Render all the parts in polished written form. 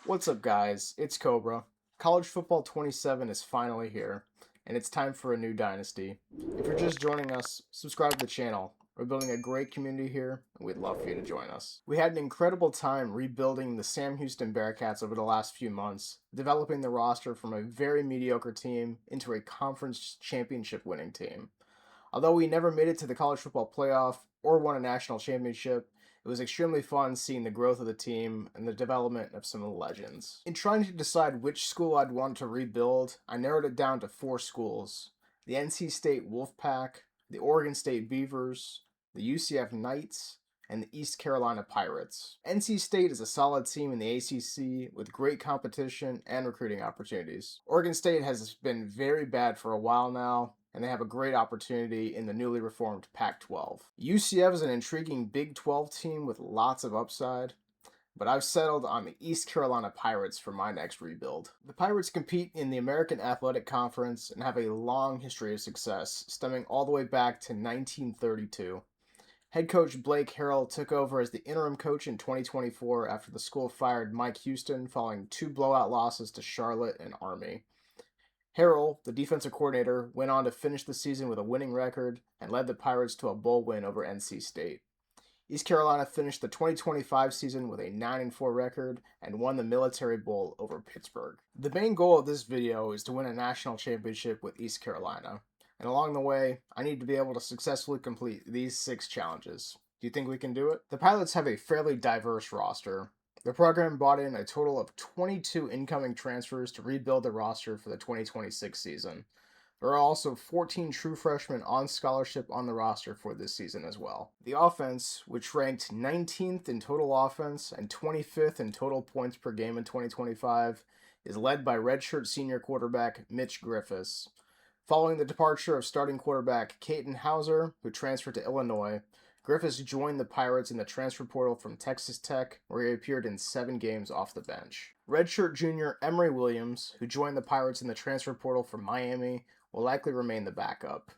What's up, guys? It's Cobra. College Football 27 is finally here, and it's time for a new dynasty. If you're just joining us, subscribe to the channel. We're building a great community here, and we'd love for you to join us. We had an incredible time rebuilding the Sam Houston Bearcats over the last few months, developing the roster from a very mediocre team into a conference championship winning team. Although we never made it to the college football playoff or won a national championship, it was extremely fun seeing the growth of the team and the development of some of the legends. In trying to decide which school I'd want to rebuild, I narrowed it down to 4 schools: the NC State Wolfpack, the Oregon State Beavers, the UCF Knights, and the East Carolina Pirates. NC State is a solid team in the ACC with great competition and recruiting opportunities. Oregon State has been very bad for a while now, and they have a great opportunity in the newly reformed Pac-12. UCF is an intriguing Big 12 team with lots of upside, but I've settled on the East Carolina Pirates for my next rebuild. The Pirates compete in the American Athletic Conference and have a long history of success, stemming all the way back to 1932. Head coach Blake Harrell took over as the interim coach in 2024 after the school fired Mike Houston following 2 blowout losses to Charlotte and Army. Harrell, the defensive coordinator, went on to finish the season with a winning record and led the Pirates to a bowl win over NC State. East Carolina finished the 2025 season with a 9-4 record and won the Military Bowl over Pittsburgh. The main goal of this video is to win a national championship with East Carolina, and along the way, I need to be able to successfully complete these 6 challenges. Do you think we can do it? The Pilots have a fairly diverse roster. The program brought in a total of 22 incoming transfers to rebuild the roster for the 2026 season. There are also 14 true freshmen on scholarship on the roster for this season as well. The offense, which ranked 19th in total offense and 25th in total points per game in 2025, is led by redshirt senior quarterback Mitch Griffiths. Following the departure of starting quarterback Caton Hauser, who transferred to Illinois, Griffiths joined the Pirates in the transfer portal from Texas Tech, where he appeared in 7 games off the bench. Redshirt junior Emory Williams, who joined the Pirates in the transfer portal from Miami, will likely remain the backup.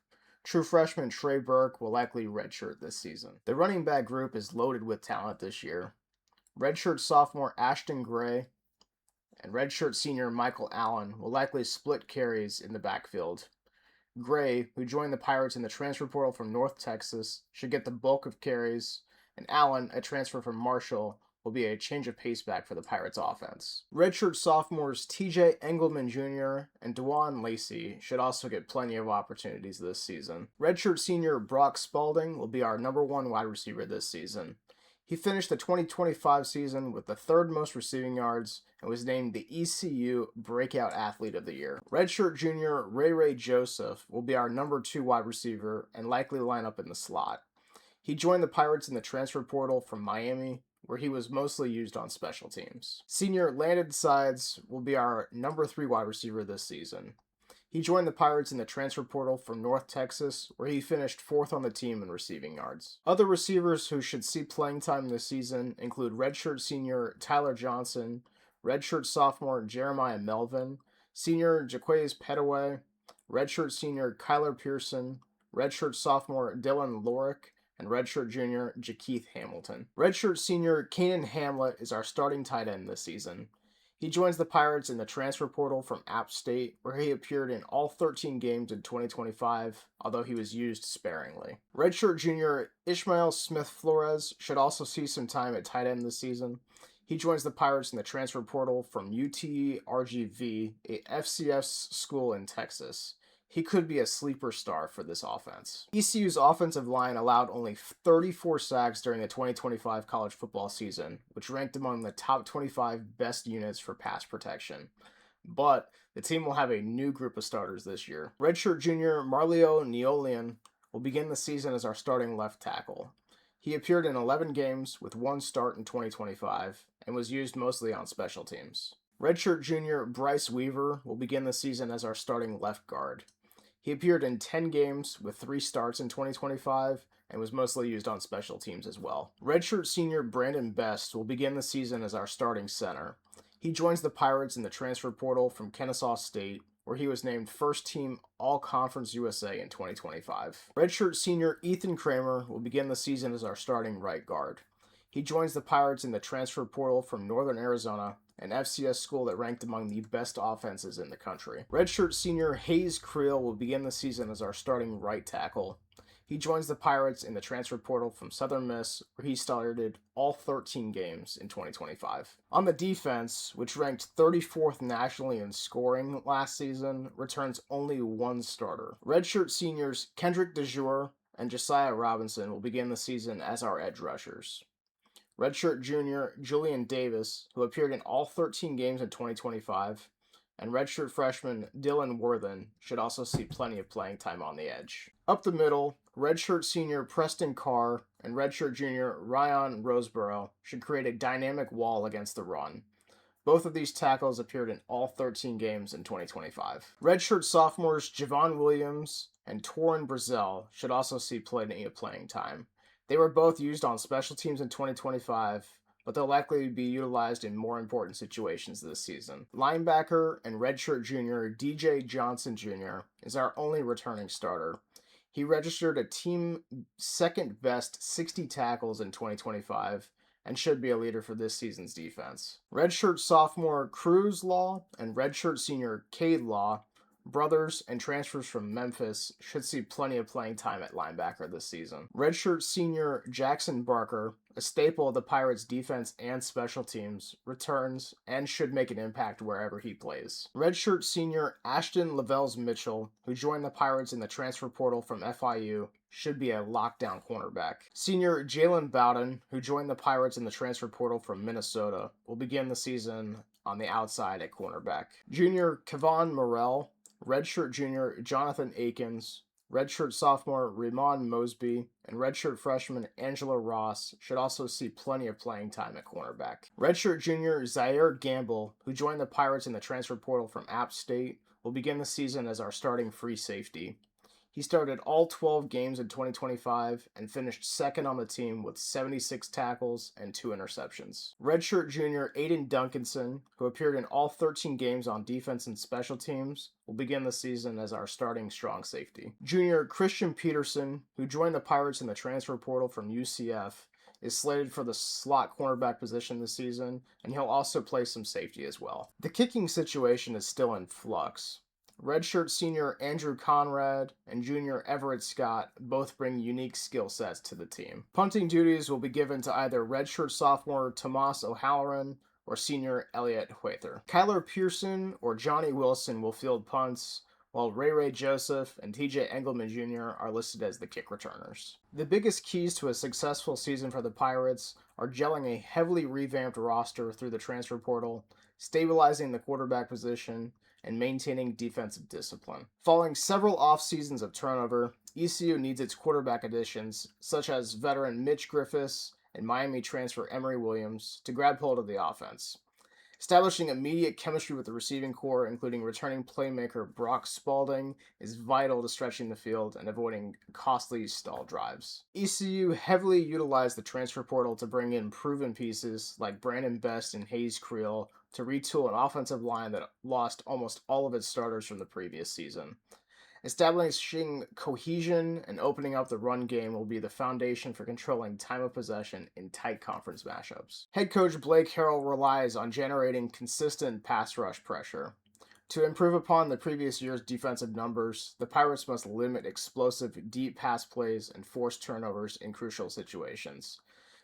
True freshman Trey Burke will likely redshirt this season. The running back group is loaded with talent this year. Redshirt sophomore Ashton Gray and redshirt senior Michael Allen will likely split carries in the backfield. Gray, who joined the Pirates in the transfer portal from North Texas, should get the bulk of carries, and Allen, a transfer from Marshall, will be a change of pace back for the Pirates offense. Redshirt sophomores TJ Engelman Jr. and DeJuan Lacey should also get plenty of opportunities this season. Redshirt senior Brock Spalding will be our number 1 wide receiver this season. He finished the 2025 season with the 3rd most receiving yards and was named the ECU Breakout Athlete of the Year. Redshirt junior Ray Joseph will be our number 2 wide receiver and likely line up in the slot. He joined the Pirates in the transfer portal from Miami, where he was mostly used on special teams. Senior Landon Sides will be our number 3 wide receiver this season. He joined the Pirates in the transfer portal from North Texas, where he finished 4th on the team in receiving yards. Other receivers who should see playing time this season include redshirt senior Tyler Johnson, redshirt sophomore Jeremiah Melvin, senior Jaquez Petaway, redshirt senior Kyler Pearson, redshirt sophomore Dylan Lorick, and redshirt junior Jakeith Hamilton. Redshirt senior Keenan Hamlet is our starting tight end this season. He joins the Pirates in the transfer portal from App State, where he appeared in all 13 games in 2025, although he was used sparingly. Redshirt junior Ishmael Smith Flores should also see some time at tight end this season. He joins the Pirates in the transfer portal from UT-RGV, a FCS school in Texas. He could be a sleeper star for this offense. ECU's offensive line allowed only 34 sacks during the 2025 college football season, which ranked among the top 25 best units for pass protection. But the team will have a new group of starters this year. Redshirt junior Marlio Neolian will begin the season as our starting left tackle. He appeared in 11 games with 1 start in 2025 and was used mostly on special teams. Redshirt junior Bryce Weaver will begin the season as our starting left guard. He appeared in 10 games with 3 starts in 2025 and was mostly used on special teams as well. Redshirt senior Brandon Best will begin the season as our starting center. He joins the Pirates in the transfer portal from Kennesaw State, where he was named First Team All-Conference USA in 2025. Redshirt senior Ethan Kramer will begin the season as our starting right guard. He joins the Pirates in the transfer portal from Northern Arizona an FCS school that ranked among the best offenses in the country. Redshirt senior Hayes Creel will begin the season as our starting right tackle. He joins the Pirates in the transfer portal from Southern Miss, where he started all 13 games in 2025. On the defense, which ranked 34th nationally in scoring last season, returns only one starter. Redshirt seniors Kendrick DeJour and Josiah Robinson will begin the season as our edge rushers. Redshirt junior Julian Davis, who appeared in all 13 games in 2025, and redshirt freshman Dylan Worthen should also see plenty of playing time on the edge. Up the middle, redshirt senior Preston Carr and redshirt junior Ryan Roseborough should create a dynamic wall against the run. Both of these tackles appeared in all 13 games in 2025. Redshirt sophomores Javon Williams and Torin Brazel should also see plenty of playing time. They were both used on special teams in 2025, but they'll likely be utilized in more important situations this season. Linebacker and redshirt junior DJ Johnson Jr. is our only returning starter. He registered a team second best 60 tackles in 2025 and should be a leader for this season's defense. Redshirt sophomore Cruz Law and redshirt senior Cade Law, brothers and transfers from Memphis, should see plenty of playing time at linebacker this season. Redshirt senior Jackson Barker, a staple of the Pirates' defense and special teams, returns and should make an impact wherever he plays. Redshirt senior Ashton Lavelles Mitchell, who joined the Pirates in the transfer portal from FIU, should be a lockdown cornerback. Senior Jalen Bowden, who joined the Pirates in the transfer portal from Minnesota, will begin the season on the outside at cornerback. Junior Kevon Morrell, redshirt junior Jonathan Akins, redshirt sophomore Ramon Mosby, and redshirt freshman Angela Ross should also see plenty of playing time at cornerback. Redshirt junior Zaire Gamble, who joined the Pirates in the transfer portal from App State, will begin the season as our starting free safety. He started all 12 games in 2025 and finished second on the team with 76 tackles and 2 interceptions. Redshirt junior Aiden Duncanson, who appeared in all 13 games on defense and special teams, will begin the season as our starting strong safety. Junior Christian Peterson, who joined the Pirates in the transfer portal from UCF, is slated for the slot cornerback position this season, and he'll also play some safety as well. The kicking situation is still in flux. Redshirt senior Andrew Conrad and junior Everett Scott both bring unique skill sets to the team. Punting duties will be given to either redshirt sophomore Tomas O'Halloran or senior Elliot Huether. Kyler Pearson or Johnny Wilson will field punts, while Ray Joseph and TJ Engelman Jr. are listed as the kick returners. The biggest keys to a successful season for the Pirates are gelling a heavily revamped roster through the transfer portal, stabilizing the quarterback position, and maintaining defensive discipline. Following several off seasons of turnover, ECU needs its quarterback additions, such as veteran Mitch Griffiths and Miami transfer Emory Williams, to grab hold of the offense. Establishing immediate chemistry with the receiving corps, including returning playmaker Brock Spalding, is vital to stretching the field and avoiding costly stall drives. ECU heavily utilized the transfer portal to bring in proven pieces like Brandon Best and Hayes Creel to retool an offensive line that lost almost all of its starters from the previous season. Establishing cohesion and opening up the run game will be the foundation for controlling time of possession in tight conference matchups. Head coach Blake Harrell relies on generating consistent pass rush pressure. To improve upon the previous year's defensive numbers, the Pirates must limit explosive deep pass plays and force turnovers in crucial situations.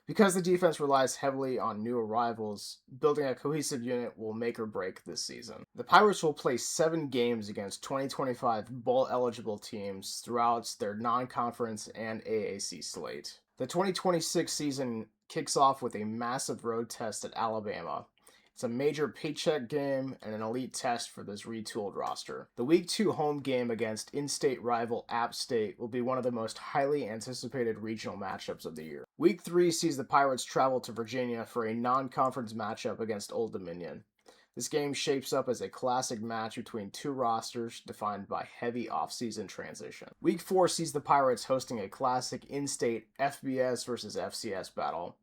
Because the defense relies heavily on new arrivals, building a cohesive unit will make or break this season. The Pirates will play 7 games against 2025 bowl-eligible teams throughout their non-conference and AAC slate. The 2026 season kicks off with a massive road test at Alabama. It's a major paycheck game and an elite test for this retooled roster. The Week 2 home game against in-state rival App State will be one of the most highly anticipated regional matchups of the year. Week 3 sees the Pirates travel to Virginia for a non-conference matchup against Old Dominion. This game shapes up as a classic match between two rosters defined by heavy off-season transition. Week 4 sees the Pirates hosting a classic in-state FBS versus FCS battle.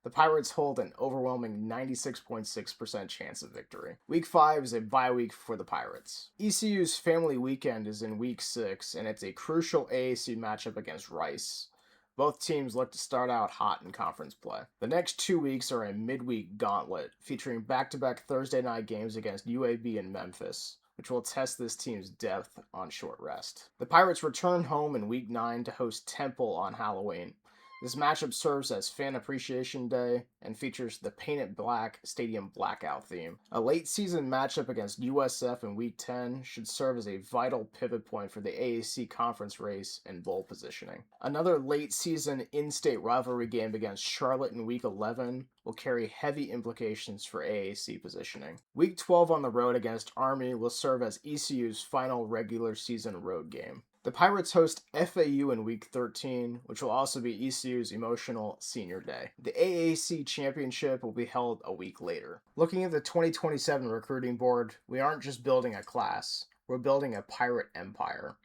The Pirates hold an overwhelming 96.6% chance of victory. Week 5 is a bye week for the Pirates. ECU's family weekend is in Week 6, and it's a crucial AAC matchup against Rice. Both teams look to start out hot in conference play. The next 2 weeks are a midweek gauntlet featuring back-to-back Thursday night games against UAB and Memphis, which will test this team's depth on short rest. The Pirates return home in Week 9 to host Temple on Halloween. This matchup serves as Fan Appreciation Day and features the Paint It Black Stadium Blackout theme. A late season matchup against USF in Week 10 should serve as a vital pivot point for the AAC conference race and bowl positioning. Another late season in-state rivalry game against Charlotte in Week 11 will carry heavy implications for AAC positioning. Week 12 on the road against Army will serve as ECU's final regular season road game. The Pirates host FAU in Week 13, which will also be ECU's emotional senior day. The AAC championship will be held a week later. Looking at the 2027 recruiting board, we aren't just building a class, we're building a Pirate empire.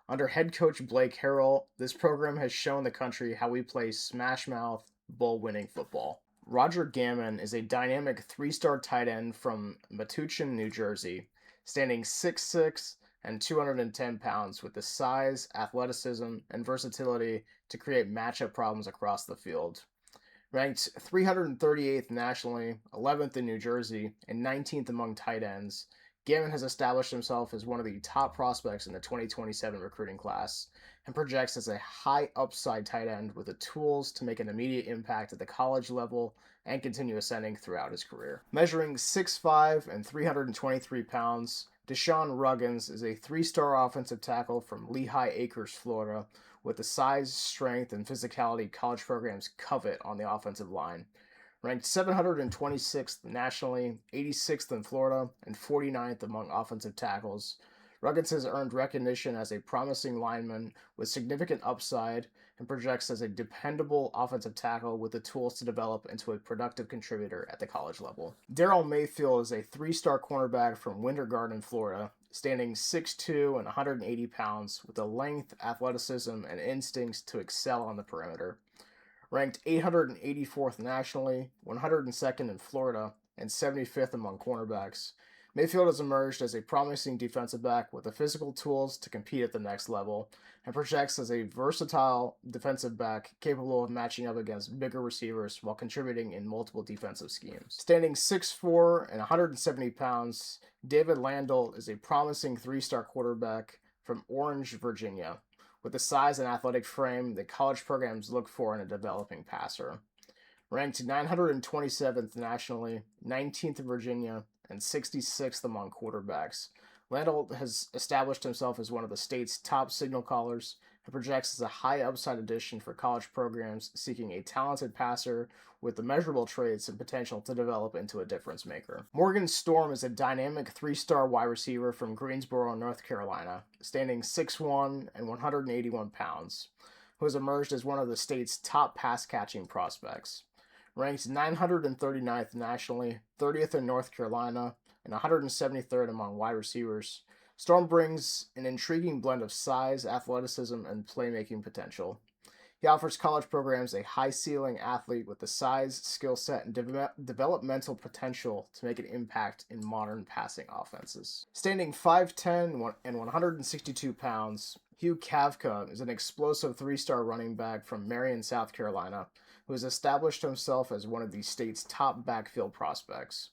Under head coach Blake Harrell, this program has shown the country how we play smash-mouth, bowl-winning football. Roger Gammon is a dynamic 3-star tight end from Metuchen, New Jersey, standing 6'6", and 210 pounds with the size, athleticism, and versatility to create matchup problems across the field. Ranked 338th nationally, 11th in New Jersey, and 19th among tight ends, Gammon has established himself as one of the top prospects in the 2027 recruiting class and projects as a high upside tight end with the tools to make an immediate impact at the college level and continue ascending throughout his career. Measuring 6'5" and 323 pounds, Deshaun Ruggins is a 3-star offensive tackle from Lehigh Acres, Florida, with the size, strength, and physicality college programs covet on the offensive line. Ranked 726th nationally, 86th in Florida, and 49th among offensive tackles, Ruggins has earned recognition as a promising lineman with significant upside and projects as a dependable offensive tackle with the tools to develop into a productive contributor at the college level. Darrell Mayfield is a 3-star cornerback from Winter Garden, Florida, standing 6'2" and 180 pounds with the length, athleticism, and instincts to excel on the perimeter. Ranked 884th nationally, 102nd in Florida, and 75th among cornerbacks, Mayfield has emerged as a promising defensive back with the physical tools to compete at the next level and projects as a versatile defensive back capable of matching up against bigger receivers while contributing in multiple defensive schemes. Standing 6'4" and 170 pounds, David Landel is a promising 3-star quarterback from Orange, Virginia, with the size and athletic frame that college programs look for in a developing passer. Ranked 927th nationally, 19th in Virginia, and 66th among quarterbacks, Landel has established himself as one of the state's top signal callers and projects as a high upside addition for college programs seeking a talented passer with the measurable traits and potential to develop into a difference maker. Morgan Storm is a dynamic 3-star wide receiver from Greensboro, North Carolina, standing 6'1" and 181 pounds, who has emerged as one of the state's top pass-catching prospects. Ranked 939th nationally, 30th in North Carolina, and 173rd among wide receivers, Storm brings an intriguing blend of size, athleticism, and playmaking potential. He offers college programs a high-ceiling athlete with the size, skill set, and developmental potential to make an impact in modern passing offenses. Standing 5'10" and 162 pounds, Hugh Kavka is an explosive 3-star running back from Marion, South Carolina, who has established himself as one of the state's top backfield prospects.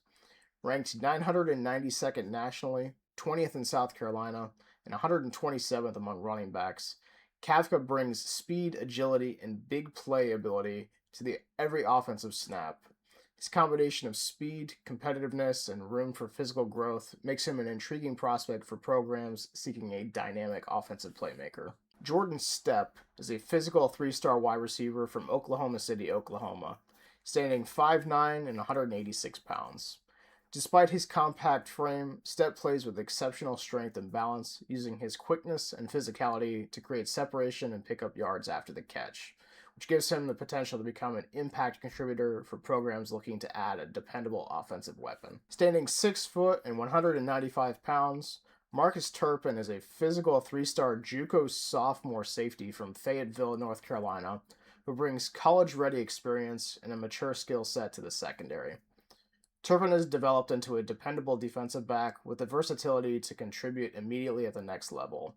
Ranked 992nd nationally, 20th in South Carolina, and 127th among running backs, Kavka brings speed, agility, and big play ability to every offensive snap. His combination of speed, competitiveness, and room for physical growth makes him an intriguing prospect for programs seeking a dynamic offensive playmaker. Jordan Stepp is a physical 3-star wide receiver from Oklahoma City, Oklahoma, standing 5'9" and 186 pounds. Despite his compact frame, Stepp plays with exceptional strength and balance, using his quickness and physicality to create separation and pick up yards after the catch, which gives him the potential to become an impact contributor for programs looking to add a dependable offensive weapon. Standing 6 foot and 195 pounds, Marcus Turpin is a physical 3-star JUCO sophomore safety from Fayetteville, North Carolina, who brings college-ready experience and a mature skill set to the secondary. Turpin has developed into a dependable defensive back with the versatility to contribute immediately at the next level.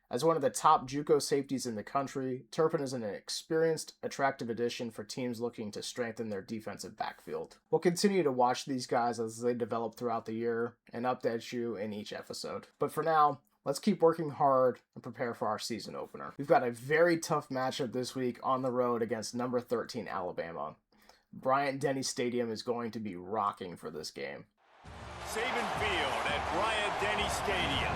As one of the top JUCO safeties in the country, Turpin is an experienced, attractive addition for teams looking to strengthen their defensive backfield. We'll continue to watch these guys as they develop throughout the year and update you in each episode. But for now, let's keep working hard and prepare for our season opener. We've got a very tough matchup this week on the road against number 13 Alabama. Bryant-Denny Stadium is going to be rocking for this game. Saban Field at Bryant-Denny Stadium.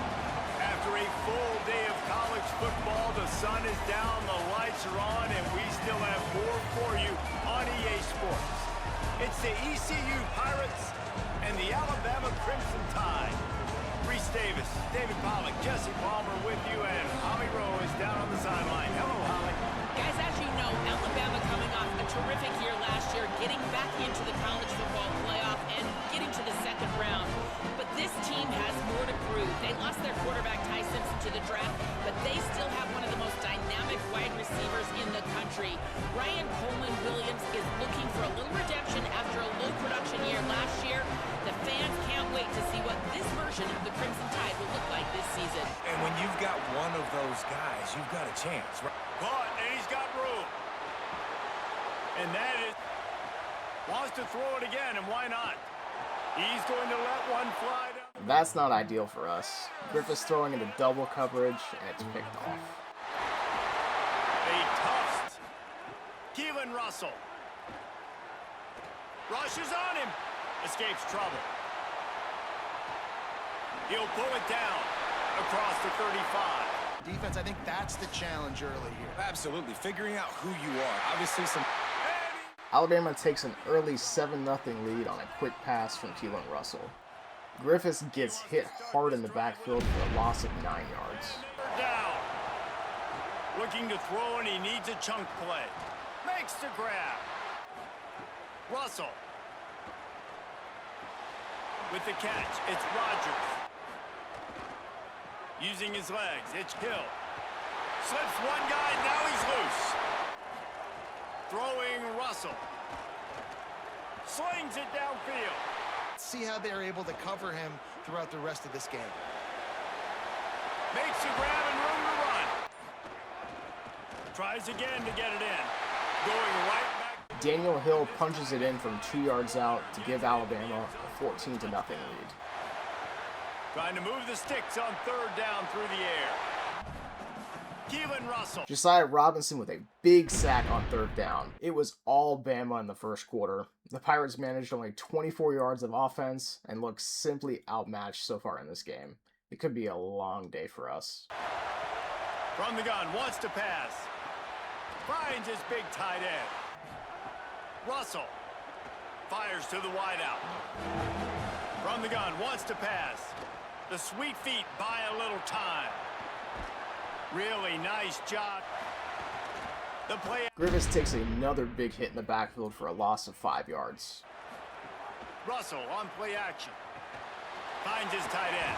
After a full day of college football, the sun is down, the lights are on, and we still have more for you on EA Sports. It's the ECU Pirates and the Alabama Crimson Tide. Reese Davis, David Pollock, Jesse Palmer with you, and Holly Rowe is down on the sideline. Hello, Holly. Guys, as you know, Alabama coming off a terrific year last year, getting back into the college football playoff and getting to the second round. But this team has more to prove. They lost their quarterback, Ty Simpson, to the draft, but they still have one of the most dynamic wide receivers in the country. Ryan Coleman Williams is looking for a little redemption after a low production year last year. The fans can't wait to see what this version of the Crimson Tide will look like this season. And when you've got one of those guys, you've got a chance, right? Caught, and he's got room. And that is, wants to throw it again, and why not? He's going to let one fly down. That's not ideal for us. Griffith's throwing into double coverage, and it's picked off. A tough. Keelan Russell. Rushes on him. Escapes trouble. He'll pull it down across the 35. Defense, I think that's the challenge early here. Absolutely. Figuring out who you are. Obviously some... Alabama takes an early 7-0 lead on a quick pass from Keelan Russell. Griffiths gets hit hard in the backfield for a loss of 9 yards. Down. Looking to throw, and he needs a chunk play. Makes the grab. Russell. With the catch, it's Rogers. Using his legs, it's Hill. Slips one guy, now he's loose. Throwing Russell. Slings it downfield. See how they're able to cover him throughout the rest of this game. Makes the grab and room to run. Tries again to get it in. Going right back. Daniel Hill punches it in from 2 yards out to give Alabama a 14-0 lead. Trying to move the sticks on third down through the air. Keelan Russell. Josiah Robinson with a big sack on third down. It was all Bama in the first quarter. The Pirates managed only 24 yards of offense and look simply outmatched so far in this game. It could be a long day for us. From the gun, wants to pass. Finds his big tight end. Russell fires to the wideout. From the gun, wants to pass. The sweet feet buy a little time. Really nice job. The play. Griffiths takes another big hit in the backfield for a loss of 5 yards. Russell on play action. Finds his tight end.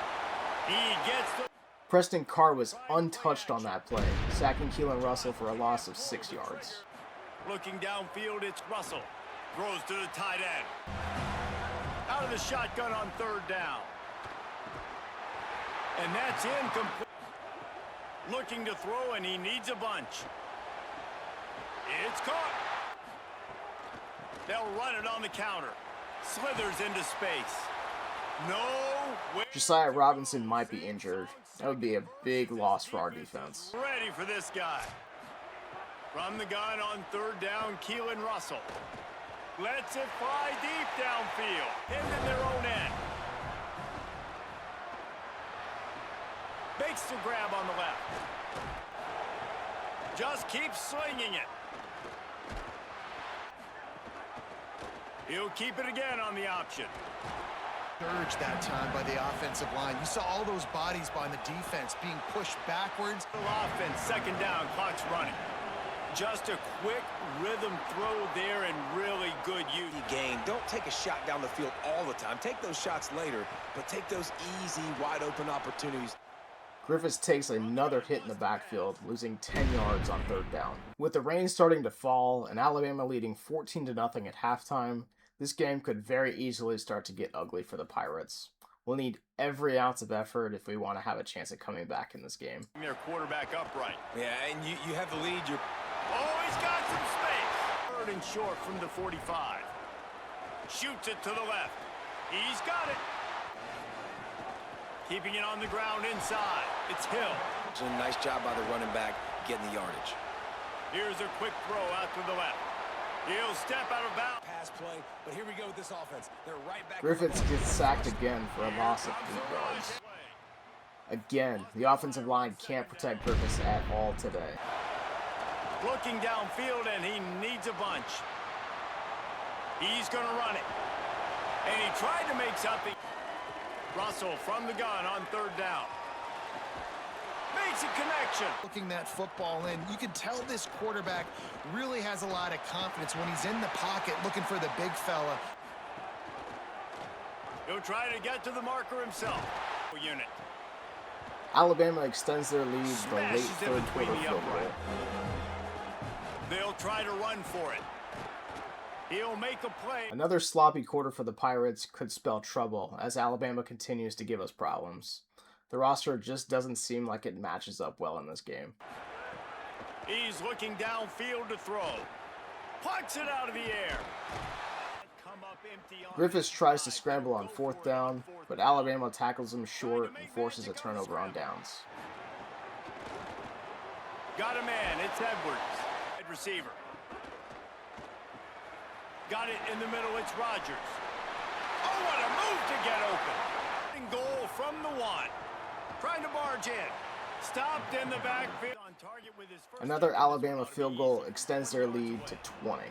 He gets the... Preston Carr was untouched on that play, sacking Keelan Russell for a loss of 6 yards. Looking downfield, it's Russell. Throws to the tight end. Out of the shotgun on third down. And that's incomplete. Looking to throw, and he needs a bunch. It's caught. They'll run it on the counter. Slithers into space. No way. Josiah Robinson might be injured. That would be a big loss for our defense. Ready for this guy. From the gun on third down, Keelan Russell. Lets it fly deep downfield. Him in their own end. Makes the grab on the left. Just keeps slinging it. He'll keep it again on the option. Urged that time by the offensive line. You saw all those bodies behind the defense being pushed backwards. Offense, second down, clock's running. Just a quick rhythm throw there and really good use. Game. Don't take a shot down the field all the time. Take those shots later, but take those easy, wide-open opportunities. Griffiths takes another hit in the backfield, losing 10 yards on third down. With the rain starting to fall and Alabama leading 14-0 at halftime, this game could very easily start to get ugly for the Pirates. We'll need every ounce of effort if we want to have a chance at coming back in this game. Their quarterback upright. Yeah, and you have the lead. Oh, he's got some space. Third and short from the 45. Shoots it to the left. He's got it. Keeping it on the ground inside. It's Hill. It's a nice job by the running back getting the yardage. Here's a quick throw out to the left. He'll step out of bounds. Pass play, but here we go with this offense. They're right back. Griffiths gets sacked again for a loss of 8 yards. Again, the offensive line can't protect Griffiths at all today. Looking downfield, and he needs a bunch. He's going to run it. And he tried to make something. Russell from the gun on third down. Makes a connection. Looking that football in, you can tell this quarterback really has a lot of confidence when he's in the pocket looking for the big fella. He'll try to get to the marker himself. Unit. Alabama extends their lead the late Smashes in third between quarter the field upright. goal. They'll try to run for it. He'll make a play. Another sloppy quarter for the Pirates could spell trouble as Alabama continues to give us problems. The roster just doesn't seem like it matches up well in this game. He's looking downfield to throw. Punts it out of the air. Come up empty on Griffiths tries to scramble on fourth down, but Alabama tackles him short and forces a turnover on downs. Got a man. It's Edwards. Wide receiver. Got it in the middle. It's Rogers. Oh, what a move to get open. Goal from the 1. Trying to barge in. Stopped in the backfield. On target with his first. Another Alabama field goal extends their lead to 20.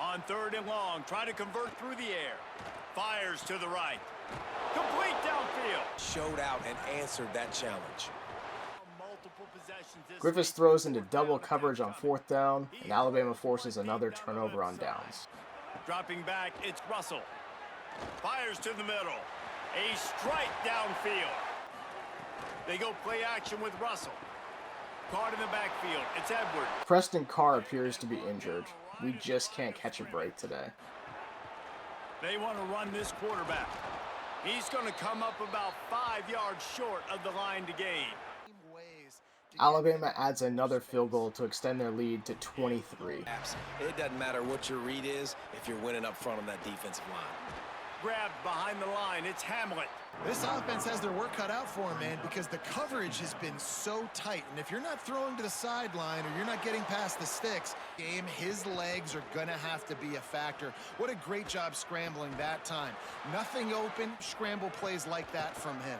On third and long. Trying to convert through the air. Fires to the right. Complete downfield. Showed out and answered that challenge. Multiple possessions this Griffiths week. throws into double coverage on fourth down, and Alabama forces another turnover on downs. Dropping back, it's Russell. Fires to the middle. A strike downfield. They go play action with Russell. Caught in the backfield. It's Edwards. Preston Carr appears to be injured. We just can't catch a break today. They want to run this quarterback. He's going to come up about 5 yards short of the line to gain. Alabama adds another field goal to extend their lead to 23. It doesn't matter what your read is if you're winning up front on that defensive line. Grabbed behind the line. It's Hamlet. This offense has their work cut out for him, man, because the coverage has been so tight. And if you're not throwing to the sideline or you're not getting past the sticks, his legs are going to have to be a factor. What a great job scrambling that time. Nothing open, scramble plays like that from him.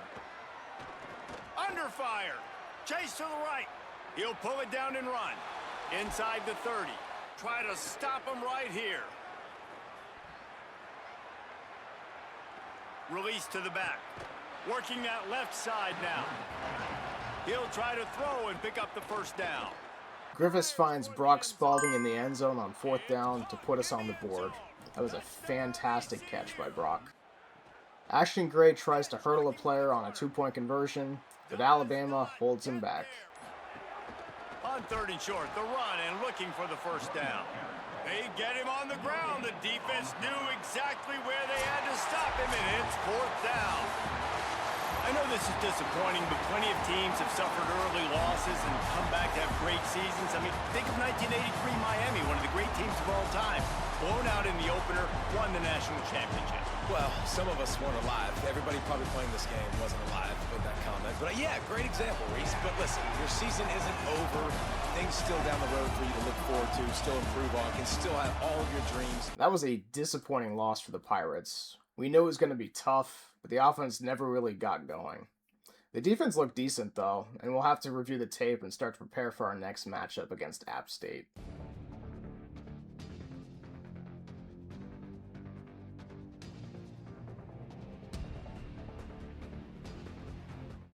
Under fire. Chase to the right. He'll pull it down and run. Inside the 30. Try to stop him right here. Release to the back. Working that left side now. He'll try to throw and pick up the first down. Griffiths finds Brock Spalding in the end zone on fourth down to put us on the board. That was a fantastic catch by Brock. Ashton Gray tries to hurdle a player on a 2-point conversion, but Alabama holds him back. On third and short, the run and looking for the first down. They get him on the ground. The defense knew exactly where they had to stop him, and it's fourth down. I know this is disappointing, but plenty of teams have suffered early losses and come back to have great seasons. I mean, think of 1983 Miami, one of the great teams of all time. Blown out in the opener, won the national championship. Well, some of us weren't alive. Everybody probably playing this game wasn't alive with that comment. But yeah, great example, Reese. But listen, your season isn't over. Things still down the road for you to look forward to, still improve on, can still have all of your dreams. That was a disappointing loss for the Pirates. We knew it was going to be tough, but the offense never really got going. The defense looked decent, though, and we'll have to review the tape and start to prepare for our next matchup against App State.